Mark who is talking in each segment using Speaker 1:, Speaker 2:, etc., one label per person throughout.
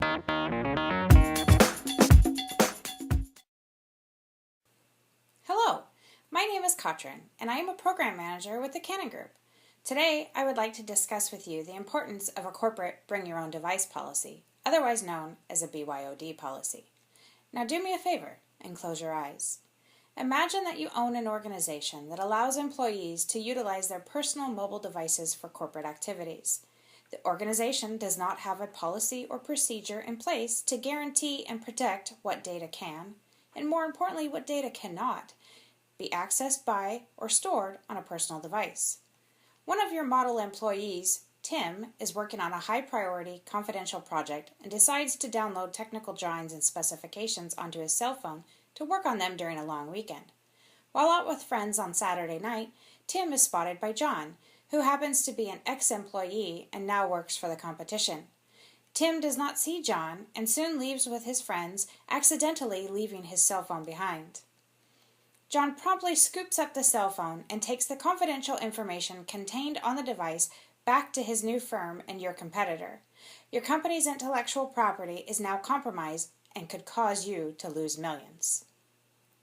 Speaker 1: Hello, my name is Katrin, and I am a program manager with the Canon Group. Today, I would like to discuss with you the importance of a corporate bring your own device policy, otherwise known as a BYOD policy. Now do me a favor and close your eyes. Imagine that you own an organization that allows employees to utilize their personal mobile devices for corporate activities. The organization does not have a policy or procedure in place to guarantee and protect what data can, and more importantly, what data cannot, be accessed by or stored on a personal device. One of your model employees, Tim, is working on a high-priority confidential project and decides to download technical drawings and specifications onto his cell phone to work on them during a long weekend. While out with friends on Saturday night, Tim is spotted by John, who happens to be an ex-employee and now works for the competition. Tim does not see John and soon leaves with his friends, accidentally leaving his cell phone behind. John promptly scoops up the cell phone and takes the confidential information contained on the device back to his new firm and your competitor. Your company's intellectual property is now compromised and could cause you to lose millions.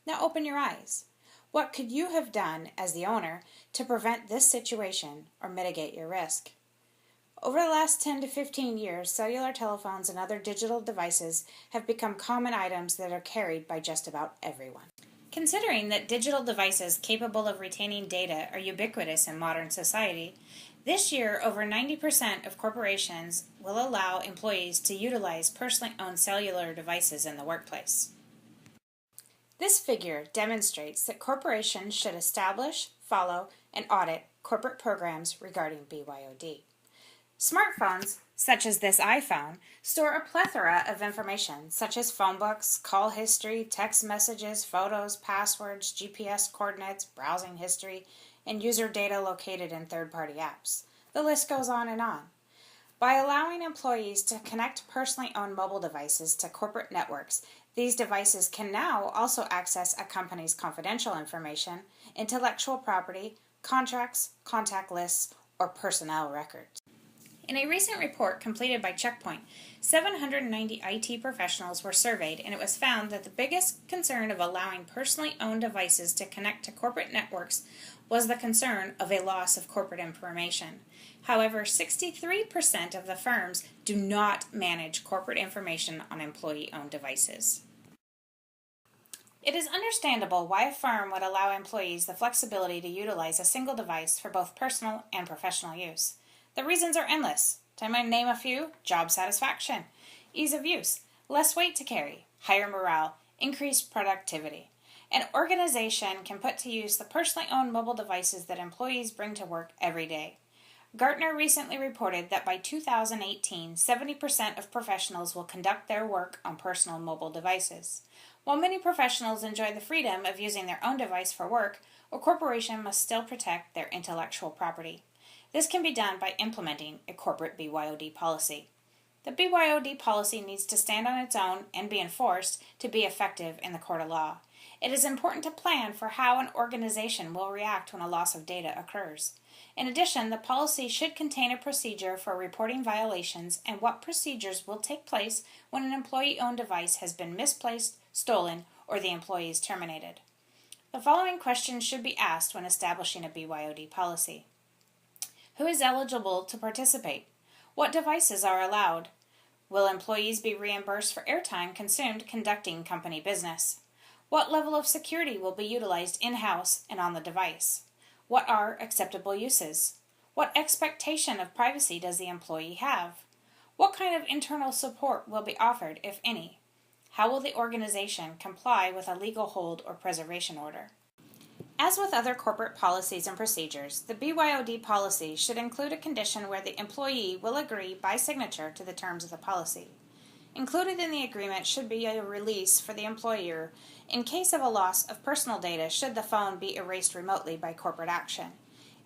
Speaker 1: Now open your eyes. What could you have done as the owner to prevent this situation or mitigate your risk? Over the last 10 to 15 years, cellular telephones and other digital devices have become common items that are carried by just about everyone. Considering that digital devices capable of retaining data are ubiquitous in modern society, this year over 90% of corporations will allow employees to utilize personally owned cellular devices in the workplace. This figure demonstrates that corporations should establish, follow, and audit corporate programs regarding BYOD. Smartphones, such as this iPhone, store a plethora of information, such as phone books, call history, text messages, photos, passwords, GPS coordinates, browsing history, and user data located in third-party apps. The list goes on and on. By allowing employees to connect personally owned mobile devices to corporate networks, these devices can now also access a company's confidential information, intellectual property, contracts, contact lists, or personnel records. In a recent report completed by Checkpoint, 790 IT professionals were surveyed, and it was found that the biggest concern of allowing personally owned devices to connect to corporate networks was the concern of a loss of corporate information. However, 63% of the firms do not manage corporate information on employee-owned devices. It is understandable why a firm would allow employees the flexibility to utilize a single device for both personal and professional use. The reasons are endless. To name a few: job satisfaction, ease of use, less weight to carry, higher morale, increased productivity. An organization can put to use the personally owned mobile devices that employees bring to work every day. Gartner recently reported that by 2018, 70% of professionals will conduct their work on personal mobile devices. While many professionals enjoy the freedom of using their own device for work, a corporation must still protect their intellectual property. This can be done by implementing a corporate BYOD policy. The BYOD policy needs to stand on its own and be enforced to be effective in the court of law. It is important to plan for how an organization will react when a loss of data occurs. In addition, the policy should contain a procedure for reporting violations and what procedures will take place when an employee-owned device has been misplaced, stolen, or the employee is terminated. The following questions should be asked when establishing a BYOD policy. Who is eligible to participate? What devices are allowed? Will employees be reimbursed for airtime consumed conducting company business? What level of security will be utilized in-house and on the device? What are acceptable uses? What expectation of privacy does the employee have? What kind of internal support will be offered, if any? How will the organization comply with a legal hold or preservation order? As with other corporate policies and procedures, the BYOD policy should include a condition where the employee will agree by signature to the terms of the policy. Included in the agreement should be a release for the employer in case of a loss of personal data should the phone be erased remotely by corporate action.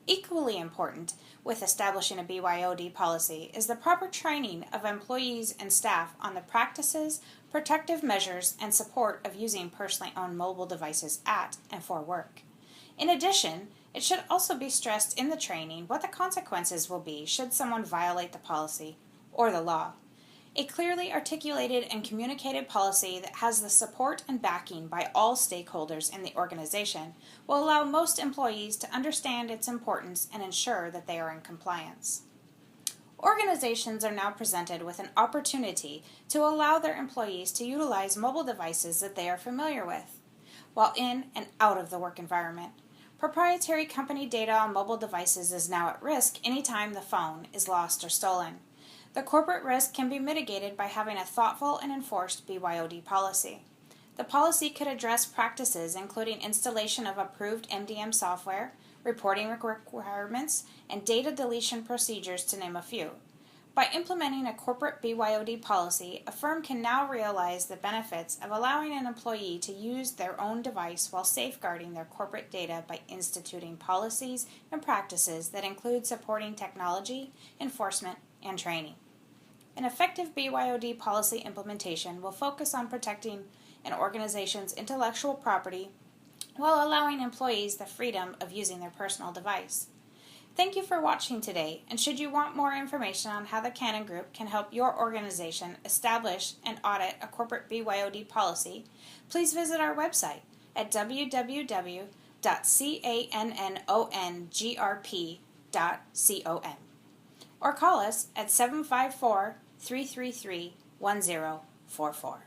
Speaker 1: Equally important with establishing a BYOD policy is the proper training of employees and staff on the practices, protective measures, and support of using personally owned mobile devices at and for work. In addition, it should also be stressed in the training what the consequences will be should someone violate the policy or the law. A clearly articulated and communicated policy that has the support and backing by all stakeholders in the organization will allow most employees to understand its importance and ensure that they are in compliance. Organizations are now presented with an opportunity to allow their employees to utilize mobile devices that they are familiar with, while in and out of the work environment. Proprietary company data on mobile devices is now at risk anytime the phone is lost or stolen. The corporate risk can be mitigated by having a thoughtful and enforced BYOD policy. The policy could address practices including installation of approved MDM software, reporting requirements, and data deletion procedures, to name a few. By implementing a corporate BYOD policy, a firm can now realize the benefits of allowing an employee to use their own device while safeguarding their corporate data by instituting policies and practices that include supporting technology, enforcement, and training. An effective BYOD policy implementation will focus on protecting an organization's intellectual property while allowing employees the freedom of using their personal device. Thank you for watching today, and should you want more information on how the Cannon Group can help your organization establish and audit a corporate BYOD policy, please visit our website at www.cannongrp.com or call us at 754-333-1044.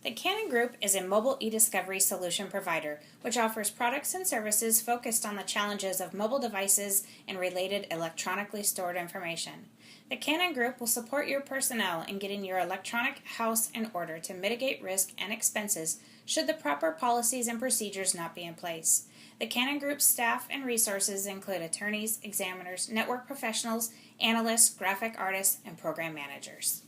Speaker 1: The Cannon Group is a mobile e-discovery solution provider which offers products and services focused on the challenges of mobile devices and related electronically stored information. The Cannon Group will support your personnel in getting your electronic house in order to mitigate risk and expenses should the proper policies and procedures not be in place. The Cannon Group's staff and resources include attorneys, examiners, network professionals, analysts, graphic artists, and program managers.